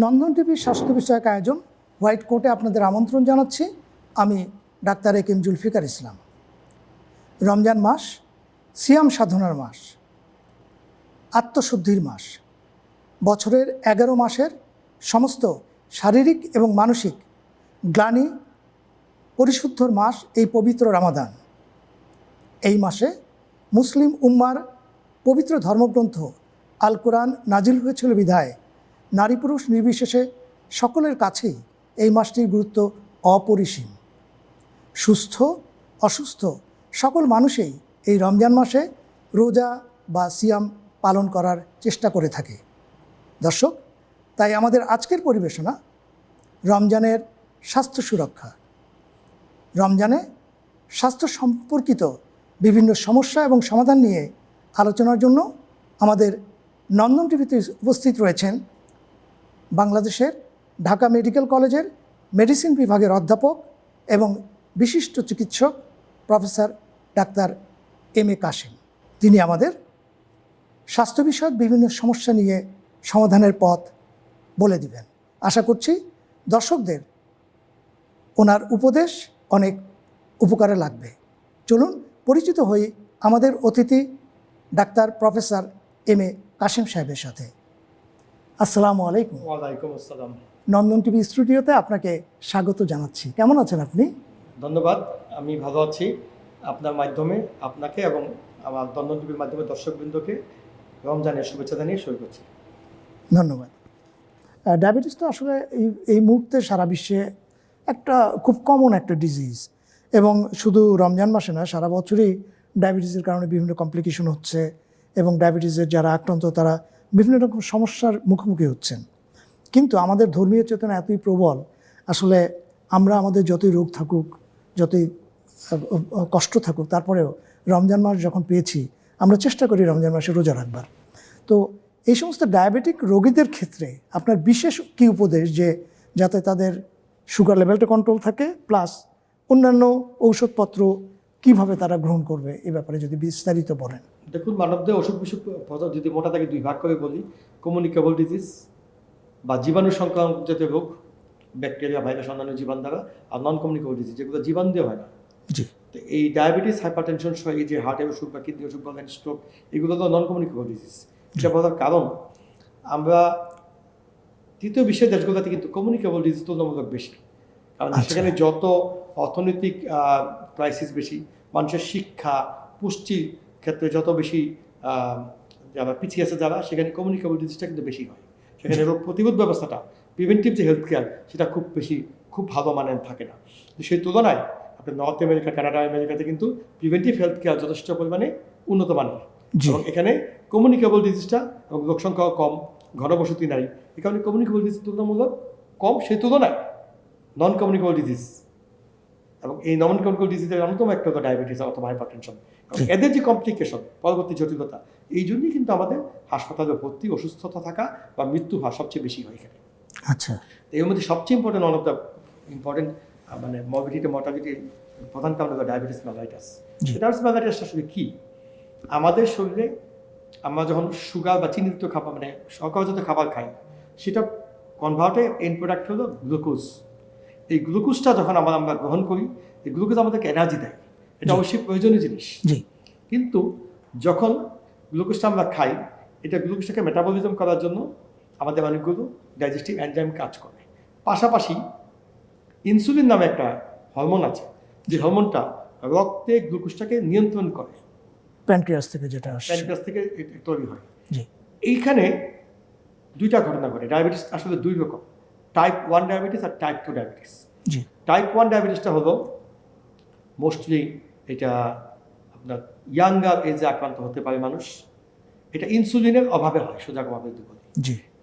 নন্দন টিভির স্বাস্থ্য বিষয়ক আয়োজন হোয়াইট কোর্টে আপনাদের আমন্ত্রণ জানাচ্ছি। আমি ডাক্তার এ.কে.এম. জুলফিকার ইসলাম। রমজান মাস সিয়াম সাধনার মাস, আত্মশুদ্ধির মাস, বছরের 11 মাসের সমস্ত শারীরিক এবং মানসিক গ্লানি পরিশুদ্ধর মাস এই পবিত্র রমাদান। এই মাসে মুসলিম উম্মার পবিত্র ধর্মগ্রন্থ আল কোরআন নাজিল হয়েছিল বিধায় নারী পুরুষ নির্বিশেষে সকলের কাছেই এই মাসটির গুরুত্ব অপরিসীম। সুস্থ অসুস্থ সকল মানুষই এই রমজান মাসে রোজা বা সিয়াম পালন করার চেষ্টা করে থাকে। দর্শক, তাই আমাদের আজকের পরিবেশনা রমজানের স্বাস্থ্য সুরক্ষা। রমজানে স্বাস্থ্য সম্পর্কিত বিভিন্ন সমস্যা এবং সমাধান নিয়ে আলোচনার জন্য আমাদের নন্দন টিভিতে উপস্থিত রয়েছেন বাংলাদেশের ঢাকা মেডিকেল কলেজের মেডিসিন বিভাগের অধ্যাপক এবং বিশিষ্ট চিকিৎসক প্রফেসর ডাক্তার এম.এ. কাশেম। তিনি আমাদের স্বাস্থ্য বিষয়ক বিভিন্ন সমস্যা নিয়ে সমাধানের পথ বলে দিবেন। আশা করছি দর্শকদের ওনার উপদেশ অনেক উপকারে লাগবে। চলুন পরিচিত হই আমাদের অতিথি ডাক্তার প্রফেসর এম.এ. কাশেম সাহেবের সাথে। আসসালামু আলাইকুম। ওয়ালাইকুম আসসালাম। নন্দন টিভি স্টুডিওতে আপনাকে স্বাগত জানাচ্ছি। কেমন আছেন আপনি? ধন্যবাদ, আমি ভালো আছি। আপনার মাধ্যমে আপনাকে এবং আমার নন্দন টিভির মাধ্যমে দর্শকবৃন্দকে রমজানের শুভেচ্ছা জানিয়ে শুরু করছি। ধন্যবাদ। ডায়াবেটিস তো আসলে এই মুহূর্তে সারা বিশ্বে একটা খুব কমন একটা ডিজিজ, এবং শুধু রমজান মাসে না, সারা বছরই ডায়াবেটিসের কারণে বিভিন্ন কমপ্লিকেশন হচ্ছে এবং ডায়াবেটিসের যারা আক্রান্ত তারা বিভিন্ন রকম সমস্যার মুখোমুখি হচ্ছেন। কিন্তু আমাদের ধর্মীয় চেতনা এতই প্রবল, আসলে আমরা আমাদের যতই রোগ থাকুক, যতই কষ্ট থাকুক, তারপরেও রমজান মাস যখন পেয়েছি আমরা চেষ্টা করি রমজান মাসে রোজা রাখবার। তো এই সমস্ত ডায়াবেটিক রোগীদের ক্ষেত্রে আপনার বিশেষ কী উপদেশ, যে যাতে তাদের সুগার লেভেলটা কন্ট্রোল থাকে, প্লাস অন্যান্য ঔষধপত্র কিভাবে তারা গ্রহণ করবে, এ ব্যাপারে যদি বিস্তারিত বলেন। দেখুন, মানবদেহ অসুখ বিসুখ যদি মোটা তাকে দুই ভাগ করে বলি, কমিউনিকেবল ডিজিজ বা জীবাণু সংক্রামক জাতীয় রোগ, ব্যাকটেরিয়া, ভাইরাস, অন্যান্য জীবাণু দ্বারা, আর নন কমিউনিকেবল ডিজিজ যেগুলো জীবাণু দিয়ে হয় না। জি। তো এই ডায়াবেটিস, হাইপারটেনশন সহ এই যে হার্টের অসুখ বা কিডনি অসুখ বলেন, স্ট্রোক, এগুলো তো নন কমিউনিকেবল ডিজিজ। এটা বলার কারণ আমরা তৃতীয় বিশ্বের দেশগুলোতে কিন্তু কমিউনিকেবল ডিজিজ তুলনামূলক বেশি, কারণ সেখানে যত অর্থনৈতিক ক্রাইসিস বেশি, মানুষের শিক্ষা পুষ্টির ক্ষেত্রে যত বেশি যারা পিছিয়ে আছে যারা, সেখানে কমিউনিকেবল ডিজিজটা কিন্তু বেশি হয়। সেখানে রোগ প্রতিরোধ ব্যবস্থাটা, প্রিভেন্টিভ যে হেলথ কেয়ার, সেটা খুব ভালো মানের থাকে না। সেই তুলনায় আপনার নর্থ আমেরিকা, কানাডা, আমেরিকাতে কিন্তু প্রিভেন্টিভ হেলথ কেয়ার যথেষ্ট পরিমাণে উন্নত মানের, এবং এখানে কমিউনিকেবল ডিজিজটা এবং লোক সংখ্যাও কম, ঘনবসতি নাই, এই কারণে কমিউনিকেবল ডিজিজ তুলনামূলক কম। সেই তুলনায় নন কমিউনিকেবল ডিজিজ, এবং এই নন কমিউনিকেবল ডিজিজের অন্যতম একটা হলো ডায়াবেটিস অথবা হাইপারটেনশন, এদের যে কমপ্লিকেশন, পরবর্তী জটিলতা, এই জন্যই কিন্তু আমাদের হাসপাতালে ভর্তি, অসুস্থতা থাকা বা মৃত্যু হওয়া সবচেয়ে বেশি হয় এখানে। আচ্ছা, এর মধ্যে সবচেয়ে important, one of the important মানে মরবিডিটি, মর্টালিটির প্রধান কারণ হলো ডায়াবেটিস মেলাইটাস। ডায়াবেটিস মেলাইটাসটা আসলে কী? আমাদের শরীরে আমরা যখন সুগার বা চিনিযুক্ত খাবার, মানে শর্করাজাত খাবার খাই, সেটা কনভার্টের এন্ড প্রোডাক্ট হলো গ্লুকোজ। এই গ্লুকোজটা যখন আমরা গ্রহণ করি, এই গ্লুকোজ আমাদেরকে এনার্জি দেয়, এটা অবশ্যই প্রয়োজনীয় জিনিস। কিন্তু যখন গ্লুকোজটা আমরা খাই, এটা গ্লুকোজটাকে মেটাবলিজম করার জন্য আমাদের অনেকগুলো ডাইজেস্টিভ এনজাইম কাজ করে। পাশাপাশি ইনসুলিন নামে একটা হরমোন আছে, যে হরমোনটা রক্তে গ্লুকোজটাকে নিয়ন্ত্রণ করে, প্যানক্রিয়াস থেকে যেটা প্যানক্রিয়াস থেকে তৈরি হয়। এইখানে দুইটা ঘটনা ঘটে। ডায়াবেটিস আসলে দুই রকম, টাইপ 1 ডায়াবেটিস আর টাইপ 2 ডায়াবেটিস। টাইপ 1 ডায়াবেটিসটা হলো মোস্টলি এটা আপনার ইয়াঙ্গার এজে আক্রান্ত হতে পারে মানুষ। এটা ইনসুলিনের অভাবে হয়, সোজা অভাবে বলি।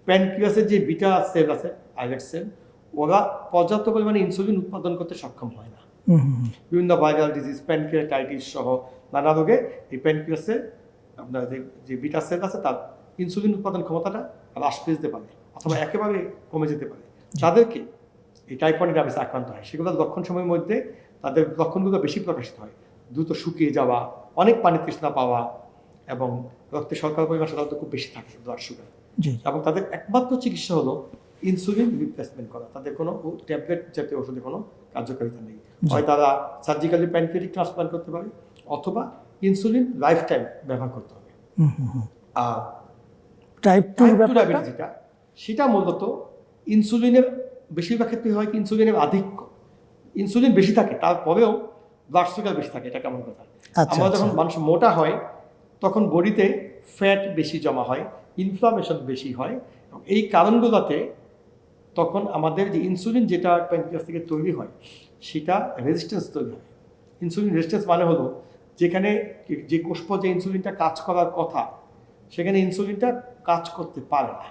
প্যানক্রিয়াসের যে বিটা সেল আছে, আইলেট সেল, ওরা পর্যাপ্ত পরিমাণে ইনসুলিন উৎপাদন করতে সক্ষম হয় না। বিভিন্ন ভাইরাল ডিজিজ, প্যানক্রিয়াটাইটিস সহ নানা রোগে এই প্যানক্রিয়াসে আপনার যে বিটা সেল আছে, তার ইনসুলিন উৎপাদন ক্ষমতাটা হ্রাস পেয়ে যেতে পারে অথবা একেবারে কমে যেতে পারে। তাদেরকে এই টাইপ 1 ডায়াবেটিস আক্রান্ত হয়, সেগুলোর লক্ষণ সময়ের মধ্যে তাদের লক্ষণগুলো বেশি প্রকাশিত হয়। দ্রুত শুকিয়ে যাওয়া, অনেক পানি তৃষ্ণা পাওয়া, এবং রক্তে শর্করার পরিমাণ সাধারণত খুব বেশি থাকে, ব্লাড সুগার। এবং তাদের একমাত্র চিকিৎসা হলো ইনসুলিন রিপ্লেসমেন্ট করা, তাদের কোনো ট্যাবলেট জাতীয় ওষুধে কোনো কার্যকারিতা নেই। হয় তারা সার্জিক্যালি প্যানক্রিয়াটিক ট্রান্সপ্লান্ট করতে পারে, অথবা ইনসুলিন লাইফ টাইম ব্যবহার করতে হবে। আর টাইপ 2 ডায়াবেটিস যেটা, সেটা মূলত ইনসুলিনের বেশিরভাগ ক্ষেত্রে হয় কি ইনসুলিনের আধিক্য, ইনসুলিন বেশি থাকে তারপরেও ব্লাড সুগার বেশি থাকে। এটা কেমন কথা? আমরা যখন মানুষ মোটা হয় তখন বডিতে ফ্যাট বেশি জমা হয়, ইনফ্লামেশন বেশি হয়, এবং এই কারণগুলোতে তখন আমাদের যে ইনসুলিন যেটা প্যানক্রিয়াস থেকে তৈরি হয় সেটা রেজিস্ট্যান্স তৈরি হয়। ইনসুলিন রেজিস্ট্যান্স মানে হলো যেখানে যে কোষপর্যায়ে ইনসুলিনটা কাজ করার কথা সেখানে ইনসুলিনটা কাজ করতে পারে না।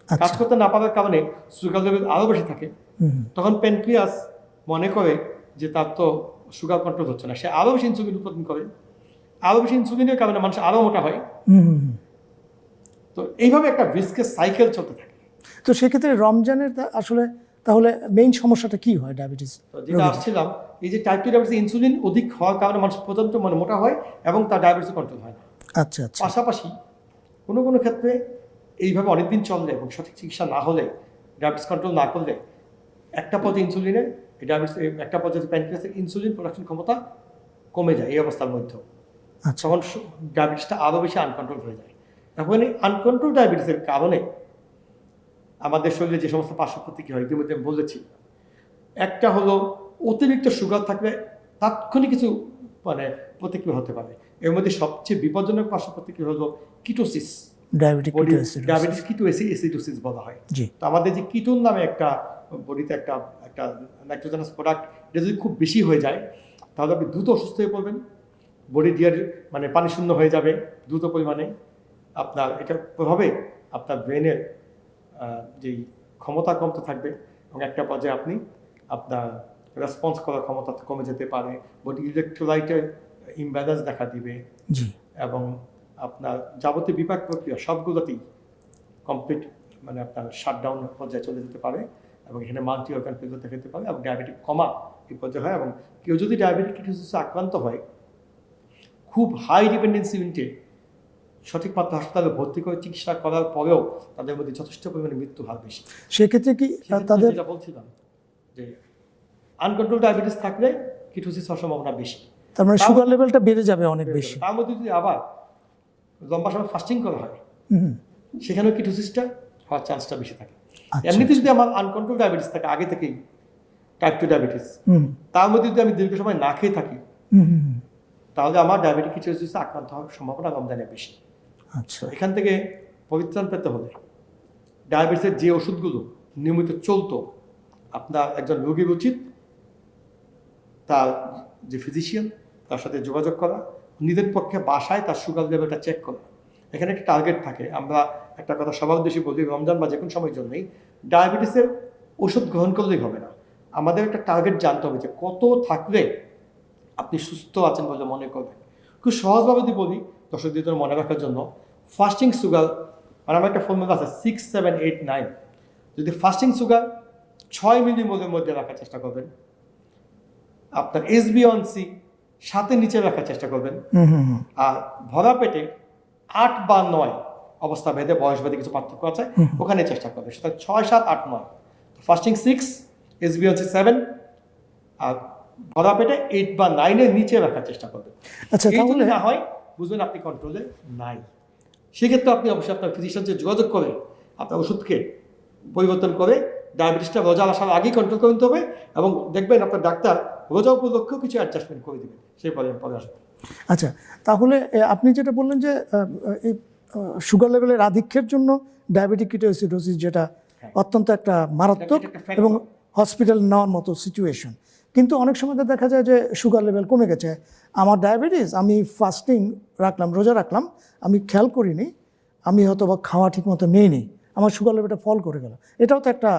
কাজ করতে না পারার কারণে সুগার লেভেল আরও বেশি থাকে। তখন প্যানক্রিয়াস মনে করে যে তার তো সুগার কন্ট্রোল হচ্ছে না, সে আরও বেশি ইনসুলিন উৎপাদন করে, আরও বেশি ইনসুলিনের কারণে মানুষ আরও মোটা হয়। তো এইভাবে একটা ভিসকাস সাইকেল চলতে থাকে। তো সেক্ষেত্রে রমজানের আসলে তাহলে মেইন সমস্যাটা কি হয় ডায়াবেটিস? যেটা আসছিলাম, এই যে টাইপ 2 ডায়াবেটিস ইনসুলিন অধিক হওয়ার কারণে মানুষ প্রচণ্ড মোটা হয় এবং তার ডায়াবেটিস কন্ট্রোল হয় না। আচ্ছা। পাশাপাশি কোনো কোনো ক্ষেত্রে এইভাবে অনেকদিন চললে এবং সঠিক চিকিৎসা না হলে, ডায়াবেটিস কন্ট্রোল না করলে, একটা পর্যায়ে ইনসুলিনের ডায়াবেটিস একটা পর্যায়ে প্যানক্রিয়াসের ইনসুলিন প্রোডাকশন ক্ষমতা কমে যায়। এই অবস্থার মধ্যে তখন ডায়াবেটিসটা আরও বেশি আনকন্ট্রোল হয়ে যায়। এখন এই আনকন্ট্রোল ডায়াবেটিসের কারণে আমাদের শরীরে যে সমস্ত পার্শ্ব প্রতিক্রিয়া হয় ইতিমধ্যে আমি বলেছি। একটা হলো অতিরিক্ত সুগার থাকলে তাৎক্ষণিক কিছু প্রতিক্রিয়া হতে পারে। এর মধ্যে সবচেয়ে বিপজ্জনক পার্শ্ব প্রতিক্রিয়া হলো কিটোসিস, ডায়াবেটিস কিটোএসিডোসিস বলা হয়। তো আমাদের যে কিটোন নামে একটা বডিতে একটা নাইট্রোজেনাস প্রোডাক্ট, এটা যদি খুব বেশি হয়ে যায় তাহলে আপনি দ্রুত অসুস্থ হয়ে পড়বেন, বডি পানি শূন্য হয়ে যাবে দ্রুত পরিমাণে। আপনার এটার প্রভাবে আপনার ব্রেনের যেই ক্ষমতা কমতে থাকবে এবং একটা পর্যায়ে আপনার রেসপন্স করার ক্ষমতা কমে যেতে পারে, বডি ইলেকট্রোলাইটের ইমব্যালেন্স দেখা দিবে, এবং আপনার যাবতীয় বিপাক প্রক্রিয়া সবগুলোতেই কমপ্লিট আপনার শাটডাউন পর্যায়ে চলে যেতে পারে, এবং এখানে মাল্টি অর্গান ফেলিওর দেখা দিতে পারে, এবং ডায়াবেটিক কমা এই পর্যায়ে হয়। এবং কেউ যদি ডায়াবেটিক কিটোসিসে আক্রান্ত হয়, খুব হাই ডিপেন্ডেন্সি ইউনিটে সঠিক মাত্রা হাসপাতালে ভর্তি করে চিকিৎসা করার পরেও তাদের মধ্যে যথেষ্ট পরিমাণে মৃত্যু হার বেশি। সেক্ষেত্রে কি তাদের, যেটা বলছিলাম যে আনকন্ট্রোল ডায়াবেটিস থাকলে কিটোসিস হওয়ার সম্ভাবনা বেশি, তার মানে সুগার লেভেলটা বেড়ে যাবে অনেক বেশি। তার মধ্যে যদি আবার লম্বা সময় ফাস্টিং করা হয় সেখানেও কিটোসিসটা হওয়ার চান্সটা বেশি থাকে। এমনিতে যদি আমার আনকন্ট্রোল ডায়াবেটিস থাকে আগে থেকেই, টাইপ 2 ডায়াবেটিস, তার মধ্যে যদি আমি দীর্ঘ সময় না খেয়ে থাকি তাহলে আমার ডায়াবেটিক কিটোসিসে আক্রান্ত হওয়ার সম্ভাবনা রমজানে বেশি। আচ্ছা, এখান থেকে পরিত্রাণ পেতে হলে ডায়াবেটিসের যে ওষুধগুলো নিয়মিত চলতো, আপনার একজন রোগীর উচিত তার যে ফিজিশিয়ান তার সাথে যোগাযোগ করা, নিজের পক্ষে বাসায় তার সুগার লেভেলটা চেক করা। এখানে একটা টার্গেট থাকে। আমরা একটা কথা সবার উদ্দেশ্যে বলি, রমজান বা যে কোনো সময়ের জন্যই ডায়াবেটিসের ওষুধ গ্রহণ করলেই হবে না, আমাদের একটা টার্গেট জানতে হবে যে কত থাকলে আপনি সুস্থ আছেন বলে মনে করবেন। খুব সহজভাবে যদি বলি দর্শকদের জন্য মনে রাখার জন্য, ফাস্টিং সুগার আমার একটা ফর্মুলা আছে 6, 7, 8, 9। যদি ফাস্টিং সুগার 6 মিলিমোলের মধ্যে রাখার চেষ্টা করবেন, আপনার HbA1c 7-এর নিচে রাখার চেষ্টা করবেন, আর ভরা পেটে 8 বা 9 অবস্থা ভেদে বয়স ভেদে কিছু পার্থক্য আছে, ওখানে চেষ্টা করবেন। সুতরাং 6, 7, 8, 9, ফাস্টিং 6, HbA1c 7, আর ভরা পেটে 8 বা 9-এর নিচে রাখার চেষ্টা করবেন। আচ্ছা, তাহলে না হয় বুঝবেন আপনি কন্ট্রোলে নাই। সেক্ষেত্রে আপনি অবশ্যই আপনার ফিজিশিয়ান সাথে যোগাযোগ করে আপনার ওষুধকে পরিবর্তন করে ডায়াবেটিসটা রোজা আসার আগেই কন্ট্রোল করে নিতে হবে, এবং দেখবেন আপনার ডাক্তার রোজা উপলক্ষেও কিছু অ্যাডজাস্টমেন্ট করে দেবেন। সেই পরে আসবেন। আচ্ছা, তাহলে আপনি যেটা বললেন যে এই সুগার লেভেলের আধিক্যের জন্য ডায়াবেটিক কিটোএসিডোসিস, যেটা অত্যন্ত একটা মারাত্মক এবং হসপিটাল নেওয়ার মতো সিচুয়েশন, কিন্তু অনেক সময় দেখা যায় যে সুগার লেভেল কমে গেছে, আমার ডায়াবেটিস, আমি ফাস্টিং রাখলাম, রোজা রাখলাম, আমি খেয়াল করিনি, আমি হয়তো বা খাওয়া ঠিক মতো নিইনি, আমার সুগার লেভেলটা ফল করে গেল, এটাও তো একটা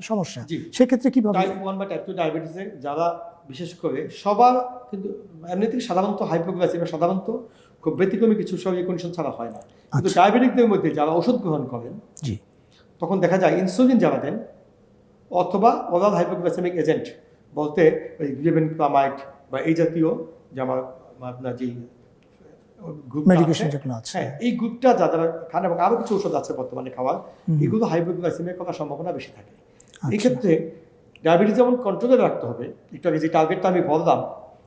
সমস্যা। সেক্ষেত্রে কীভাবে? টাইপ 1 বা টাইপ 2 ডায়াবেটিসে যারা বিশেষ করে সবার কিন্তু এমনি থেকে সাধারণত হাইপোগ্লাইসেমিয়া সাধারণত খুব ব্যতিক্রমী কিছু শরীর কন্ডিশন ছাড়া হয় না, কিন্তু ডায়াবেটিকদের মধ্যে যারা ওষুধ গ্রহণ করেন তখন দেখা যায় ইনসুলিন যারা দেন অথবা ওরাল হাইপোগ্লাইসেমিক এজেন্ট বলতে ওই গ্লিবেনক্লামাইড বা এই জাতীয় যে আপনার যে গ্রুপ মেডিকেশন যেগুলো আছে। হ্যাঁ, এই গ্রুপটা যারা খান এবং আরো কিছু ওষুধ আছে বর্তমানে খাওয়ার, এগুলো হাইপোগ্লাইসেমিয়া করার সম্ভাবনা বেশি থাকে। এই ক্ষেত্রে ডায়াবেটিস যেমন কন্ট্রোলে রাখতে হবে, একটু আগে যে টার্গেটটা আমি বললাম,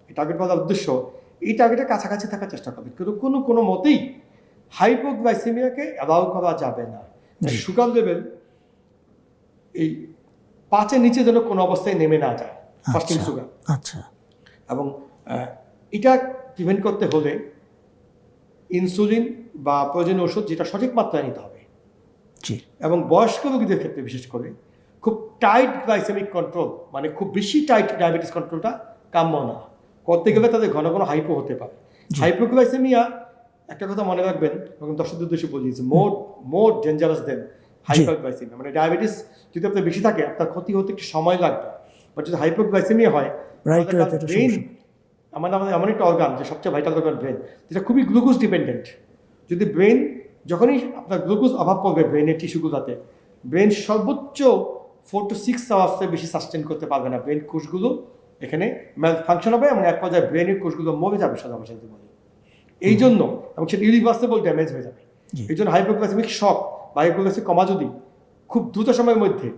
এই টার্গেট বলার উদ্দেশ্য এই টার্গেটের কাছাকাছি থাকার চেষ্টা করবে, কিন্তু কোনো মতেই হাইপোগ্লাইসেমিয়াকে অ্যালাউ করা যাবে না। সুগার লেভেল এই 5-এর নিচে যেন কোনো অবস্থায় নেমে না যায়, ফাস্টিং সুগার। আচ্ছা। এবং এটা প্রিভেন্ট করতে হলে ইনসুলিন বা প্রয়োজনীয় ওষুধ যেটা সঠিক মাত্রায় নিতে হবে। জি। এবং বয়স্ক রোগীদের ক্ষেত্রে বিশেষ করে খুব টাইট গ্লাইসেমিক কন্ট্রোল, মানে খুব বেশি টাইট ডায়াবেটিস কন্ট্রোলটা কাম্য না। করতে গেলে তাদের ঘন ঘন হাইপো হতে পারে। হাইপোগ্লাইসেমিয়া, একটা কথা মনে রাখবেন এবং দর্শকদের উদ্দেশ্যে বলি, মোর ডেঞ্জারাস দেন হাইপারগ্লাইসেমিয়া। মানে ডায়াবেটিস যদি আপনার বেশি থাকে, আপনার ক্ষতি হতে একটু সময় লাগবে, বাট যদি হাইপোগ্লাইসেমিয়া হয়, ব্রেন, এমন একটা অর্গান যে সবচেয়ে ভাইটাল অর্গান ব্রেন, যেটা খুবই গ্লুকোজ ডিপেন্ডেন্ট। যদি ব্রেন যখনই আপনার গ্লুকোজ অভাব পড়বে ব্রেনের টিস্যুগুলোতে, ব্রেন সর্বোচ্চ 4 to 6 আওয়ার্সের বেশি সাস্টেন করতে পারবে না। ব্রেন কোষগুলো এখানে ম্যাল ফাংশন হবে এবং এক পর্যায়ে ব্রেনের কোষগুলো মরে যাবে সাদা ভাষায় বলি। এই জন্য, এবং সেটা ইরিভার্সেবল ড্যামেজ হয়ে যাবে। এই জন্য হাইপোগ্লাইসেমিক শক বা হাইপোগ্লাইসেমিক কমা যদি খুব দ্রুত সময়ের মধ্যে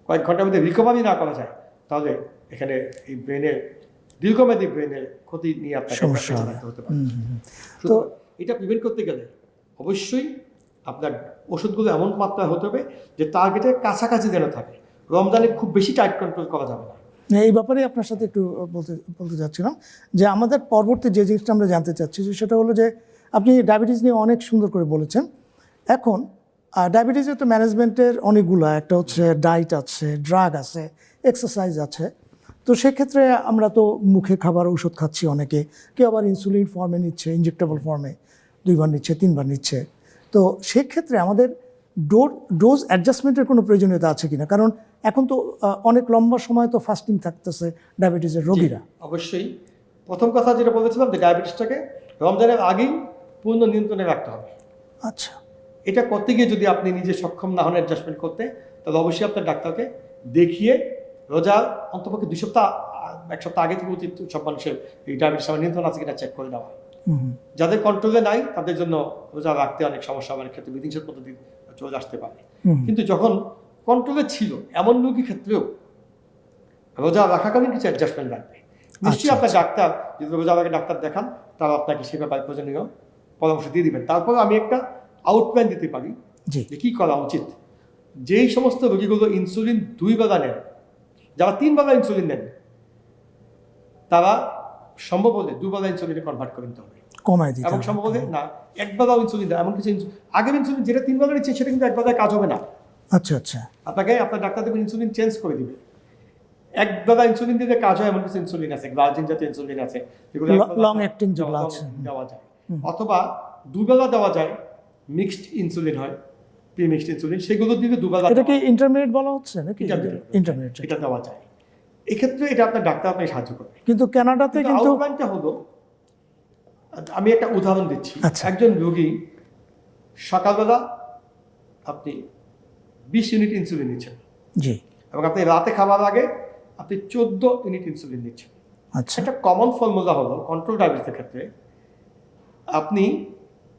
কয়েক ঘন্টার মধ্যে রিকভারি না করা যায়, তাহলে এখানে এই ব্রেনের দীর্ঘমেয়াদী ব্রেনের ক্ষতি নিয়ে আপনাকে হতে পারে। তো এটা প্রিভেন্ট করতে গেলে অবশ্যই আপনার ওষুধগুলো এমন মাত্রায় হতে হবে যে টার্গেটের কাছাকাছি যেন থাকে। রমজানে খুব বেশি টাইট কন্ট্রোল করা যাবে না। এই ব্যাপারে আপনার সাথে একটু বলতে চাচ্ছিলাম যে আমাদের পরবর্তী যে জিনিসটা আমরা জানতে চাচ্ছি সেটা হলো যে আপনি ডায়াবেটিস নিয়ে অনেক সুন্দর করে বলেছেন। এখন ডায়াবেটিসের তো ম্যানেজমেন্টের অনেকগুলো, একটা হচ্ছে ডায়েট আছে, ড্রাগ আছে, এক্সারসাইজ আছে। তো সেক্ষেত্রে আমরা তো মুখে খাবার ওষুধ খাচ্ছি অনেকে, কেউ আবার ইনসুলিন ফর্মে নিচ্ছে, ইনজেক্টেবল ফর্মে 2 বার নিচ্ছে, 3 বার নিচ্ছে। তো সেক্ষেত্রে আমাদের ডোজ অ্যাডজাস্টমেন্টের কোনো প্রয়োজনীয়তা আছে কিনা? কারণ এখন তো অনেক লম্বা সময় তো ফাস্টিং থাকতেছে ডায়াবেটিসের রোগীরা। অবশ্যই প্রথম কথা যেটা বলেছিলাম যে ডায়াবেটিসটাকে রমজানের আগেই পূর্ণ নিয়ন্ত্রণে রাখতে হবে। আচ্ছা। এটা করতে গিয়ে যদি আপনি নিজে সক্ষম না হন অ্যাডজাস্টমেন্ট করতে, তাহলে অবশ্যই আপনার ডাক্তারকে দেখিয়ে রোজা অন্তপক্ষে 2 সপ্তাহ 1 সপ্তাহ আগে থেকে উচিত সব মানুষের এই ডায়াবেটিস আমার নিয়ন্ত্রণ আছে কিনা চেক করে নেওয়া। যাদের কন্ট্রোলে নাই তাদের জন্য রোজা রাখতে অনেক সমস্যা, অনেক ক্ষেত্রে বিধিনিষেধ পদ্ধতি চলে আসতে পারে। কিন্তু যখন কন্ট্রোলে ছিল এমন রোগীর ক্ষেত্রেও রোজা রাখাকালীন কিছু অ্যাডজাস্টমেন্ট লাগবে। নিশ্চয়ই আপনার ডাক্তার, যদি রোজা আগে ডাক্তার দেখান, তারা আপনাকে সে ব্যাপারে প্রয়োজনীয় পরামর্শ দিয়ে দিবেন। তারপর আমি একটা আউটপ্ল্যান দিতে পারি যে কী করা উচিত। যেই সমস্ত রোগীগুলো ইনসুলিন 2 বেলা নেন, যারা 3 বেলা ইনসুলিন নেন, তারা সম্ভব হলে 2 বেলা ইনসুলিনে কনভার্ট করে নিতে হবে, কমায় দিতে হবে। এবং সম্ভব হলে না 1 বেলাও ইনসুলিন দেয়। এমন কিছু আগের ইনসুলিন যেটা 3 বেলা নিচ্ছে সেটা কিন্তু 1 বেলায় কাজ হবে না। আচ্ছা আচ্ছা। আপনাকে আপনার ডাক্তার দেখবেন ইনসুলিন চেঞ্জ করে দিবে। 1 বেলা ইনসুলিন দিলে কাজ হয় এমন কিছু ইনসুলিন আছে, গ্লাজিন জাতীয় ইনসুলিন আছে যেগুলো লং অ্যাক্টিং যেগুলো আছে দেওয়া যায়, অথবা 2 বেলা দেওয়া যায়, মিক্সড ইনসুলিন হয়, প্রিমিক্সড ইনসুলিন, সেগুলো দিলে 2 বেলা। এটা কি ইন্টারমিডিয়েট বলা হচ্ছে নাকি? ইন্টারমিডিয়েট এটা দেওয়া যায়। এক্ষেত্রে এটা আপনার ডাক্তার আপনাকে সাহায্য করবে। কিন্তু কানাডাতে কিন্তু আউটলাইনটা হলো, আমি একটা উদাহরণ দিচ্ছি। আচ্ছা। একজন রোগী সকালবেলা আপনি 20 ইউনিট ইনসুলিন নিচ্ছেন, জি, এবং আপনি রাতে খাবার আগে আপনি 14 ইউনিট ইনসুলিন নিচ্ছেন। আচ্ছা। একটা কমন ফর্মুলা হলো কন্ট্রোল ডায়াবেটিসের ক্ষেত্রে, আপনি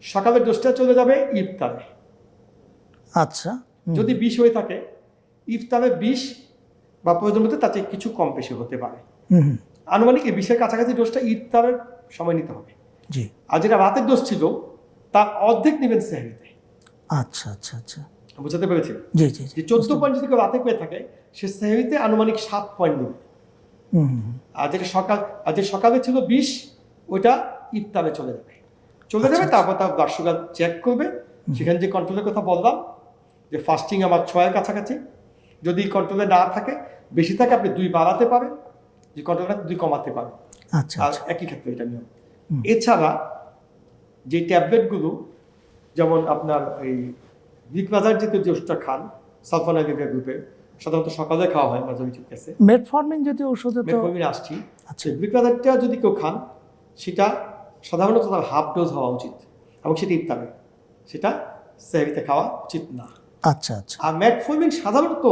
সকালের ডোজটা চলে যাবে ইফতারে। আচ্ছা। যদি 20 হয়ে থাকে, ইফতারে 20 বা প্রয়োজন মতো তাতে কিছু কম বেশি হতে পারে। আনুমানিক 20-এর কাছাকাছি ডোজটা ইফতারের সময় নিতে হবে। জি। আর যেটা রাতের ডোজ ছিল তার অর্ধেক নেবেন সেহরিতে। আচ্ছা আচ্ছা আচ্ছা, বুঝতে পেরেছি? জি জি। যে 14 পয়েন্ট যদি কেউ রাতে পেয়ে থাকে, সে সেহরিতে আনুমানিক 7 পয়েন্ট নেবে। আর যেটা সকালে ছিল 20, ওইটা ইফতারে চলে যাবে। তারপর তার ব্লাড সুগার চেক করবে। সেখানে যে কন্ট্রোলের কথা বললাম যে ফাস্টিং আমার 6-এর কাছাকাছি, যদি কন্ট্রোলে না থাকে, বেশি থাকে, আপনি 2 বাড়াতে পারেন, যে কন্ট্রোলটা 2 কমাতে পারেন। আচ্ছা। আর একই ক্ষেত্রে এটা নিয়ম। এছাড়া যে ট্যাবলেটগুলো, যেমন আপনার এই গ্লিকোজার জাতীয় যে ওষুধটা খান, সালফোনাইলের গ্রুপে, সাধারণত সকালে খাওয়া হয় মেজরিটি কেসে। মেটফর্মিন জাতীয় ওষুধে তো মেটফর্মিন আসছি। আচ্ছা। গ্লিকোজারটা যদি কেউ খান, সেটা সাধারণত তার হাফ ডোজ হওয়া উচিত, এবং সেটা ইফতারে, সেটা সেহরিতে খাওয়া উচিত না। আচ্ছা আচ্ছা। আর মেটফর্মিন সাধারণত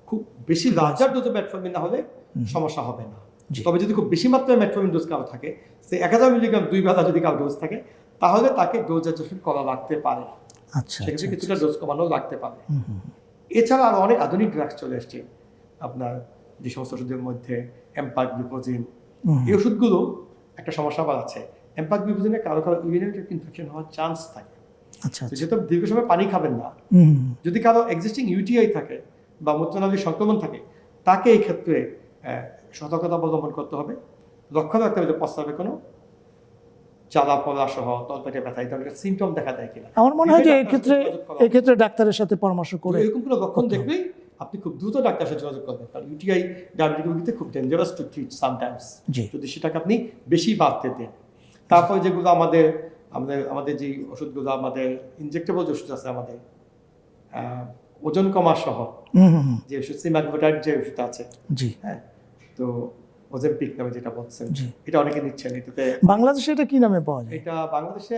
খুব বেশি লার্জার ডোজে মেটফর্মিন না হলে সমস্যা হবে না। তবে যদি খুব বেশি মাত্রায় মেটফর্মিন ডোজ কারো থাকে, সে 1000 মিলিগ্রাম 2 বেলা যদি কারো ডোজ থাকে, তাহলে তাকে ডোজ অ্যাডজাস্টমেন্ট করা লাগতে পারে, আচ্ছা সেক্ষেত্রে কিছুটা ডোজ কমানো লাগতে পারে। এছাড়া আরও অনেক আধুনিক ড্রাগস চলে এসছে আপনার, যে সমস্ত ওষুধের মধ্যে এম্পাগ্লিকোজিন, এই ওষুধগুলো একটা সমস্যা আবার আছে। এম্পাগ্লিকোজিনে কারো কারো ইউরিনারি ইনফেকশন হওয়ার চান্স থাকে। আচ্ছা তো যেহেতু দীর্ঘ সময় পানি খাবেন না, যদি কারো এক্সিস্টিং ইউটিআই থাকে বা মূত্রনালীর সংক্রমণ থাকে, তাকে এই ক্ষেত্রে সতর্কতা অবলম্বন করতে হবে। লক্ষ্য রাখতে হবে যে প্রস্রাবে কোনো জ্বালা পড়া সহ তলপেটে ব্যথা এই ধরনের সিমটম দেখা দেয় কিনা। আমার মনে হয় যে এই ক্ষেত্রে ডাক্তারের সাথে পরামর্শ করে এরকম কোনো লক্ষণ দেখলেই আপনি খুব দ্রুত ডাক্তারের সাথে যোগাযোগ করবেন, কারণ ইউটিআই ডায়াবেটিক রোগীতে খুব ডেঞ্জারাস টু ট্রিট সামটাইমস, যদি সেটাকে আপনি বেশি বাড়তে দেন। তারপরে যেগুলো আমাদের আমাদের আমাদের যে ওষুধগুলো, আমাদের ইনজেক্টেবল যে ওষুধ আছে, আমাদের ওজন কমা সহ যে ওষুধ, সেমাগ্লোটাইড যে ওষুধ আছে, হ্যাঁ, তো ওজেমপিক নামে যেটা বলছেন, এটা অনেকে নিচ্ছেন। এটাতে বাংলাদেশে এটা কি নামে পাওয়া যায়? এটা বাংলাদেশে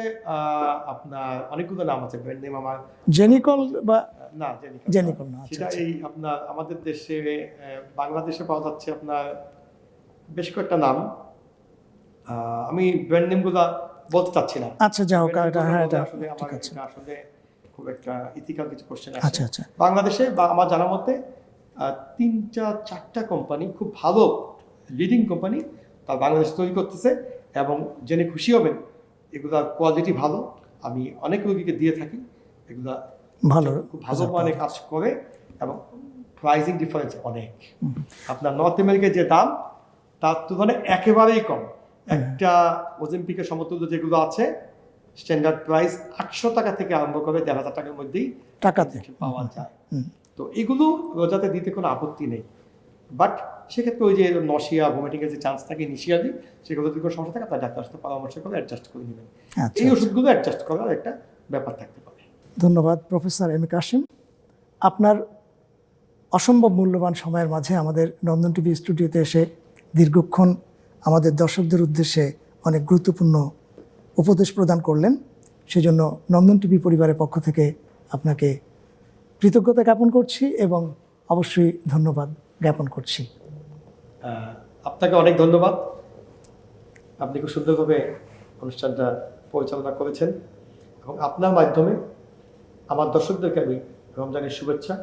আপনার অনেকগুলো নাম আছে, ব্র্যান্ড নেম আমার জেনিকল বা না, জেনিকল না, সেটা এই আপনার আমাদের দেশে বাংলাদেশে পাওয়া যাচ্ছে আপনার বেশ কয়েকটা নাম, আমি ব্র্যান্ড নেমগুলো বলতে চাচ্ছি না। আচ্ছা, যাও, এটা হ্যাঁ, এটা আসলে আমার ঠিক আছে। এটা আসলে খুব একটা ইথিক্যাল কিছু কোশ্চেন আছে। আচ্ছা আচ্ছা, বাংলাদেশে বা আমার জানার মতে 3-4টা কোম্পানি, খুব ভালো লিডিং কোম্পানি, তার বাংলাদেশে তৈরি করতেছে, এবং জেনে খুশি হবেন এগুলার কোয়ালিটি ভালো। আমি অনেক রোগীকে দিয়ে থাকি, এগুলা ভালো, খুব ভালো মানে কাজ করে, এবং প্রাইসিং ডিফারেন্স অনেক। আপনার নর্থ আমেরিকায় যে দাম তার তুলনায় একেবারেই কম। একটা ওজেমপিকের সমতুল্য যেগুলো আছে স্ট্যান্ডার্ড প্রাইস 800 টাকা থেকে আরম্ভ করে 1,500 টাকার মধ্যেই টাকাতে পাওয়া যায়। তো এগুলো রোজাতে দিতে কোনো আপত্তি নেই, বাট সেক্ষেত্রে ওই যে নশিয়া ভমিটিং এর যে চান্স থাকে ইনিশিয়ালি, সেগুলো যদি কোনো সমস্যা থাকে তার ডাক্তারের সাথে পরামর্শ করে অ্যাডজাস্ট করে নেবেন। এই ওষুধগুলো অ্যাডজাস্ট করার একটা ব্যাপার থাকতে পারে। ধন্যবাদ প্রফেসর এম এ কাসেম, আপনার অসম্ভব মূল্যবান সময়ের মাঝে আমাদের নন্দন টিভি স্টুডিওতে এসে দীর্ঘক্ষণ আমাদের দর্শকদের উদ্দেশ্যে অনেক গুরুত্বপূর্ণ উপদেশ প্রদান করলেন। সেজন্য নন্দন টিভি পরিবারের পক্ষ থেকে আপনাকে কৃতজ্ঞতা জ্ঞাপন করছি এবং অবশ্যই ধন্যবাদ জ্ঞাপন করছি। আপনাকে অনেক ধন্যবাদ, আপনি খুব সুন্দরভাবে অনুষ্ঠানটা পরিচালনা করেছেন, এবং আপনার মাধ্যমে আমার দর্শকদেরকে আমি রমজানের শুভেচ্ছা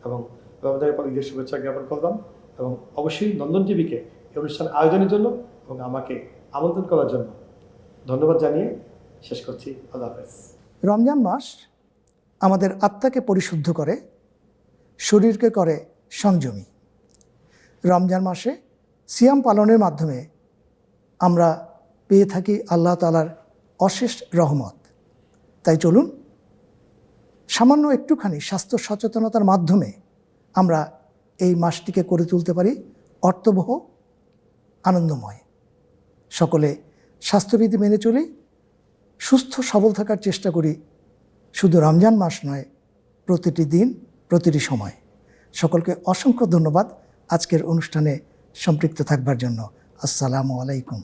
এবং রমজানের পর ঈদের শুভেচ্ছা জ্ঞাপন করলাম, এবং অবশ্যই নন্দন টিভিকে এই অনুষ্ঠান আয়োজনের জন্য এবং আমাকে আমন্ত্রণ করার জন্য ধন্যবাদ জানিয়ে শেষ করছি। আল্লাহ হাফেজ। রমজান মাস আমাদের আত্মাকে পরিশুদ্ধ করে, শরীরকে করে সংযমী। রমজান মাসে সিয়াম পালনের মাধ্যমে আমরা পেয়ে থাকি আল্লাহ তাআলার অশেষ রহমত। তাই চলুন সামান্য একটুখানি স্বাস্থ্য সচেতনতার মাধ্যমে আমরা এই মাসটিকে করে তুলতে পারি অর্থবহ, আনন্দময়। সকলে স্বাস্থ্যবিধি মেনে চলি, সুস্থ সবল থাকার চেষ্টা করি, শুধু রমজান মাস নয়, প্রতিটি দিন, প্রতিটি সময়। সকলকে অসংখ্য ধন্যবাদ আজকের অনুষ্ঠানে সম্পৃক্ত থাকবার জন্য। আসসালামু আলাইকুম।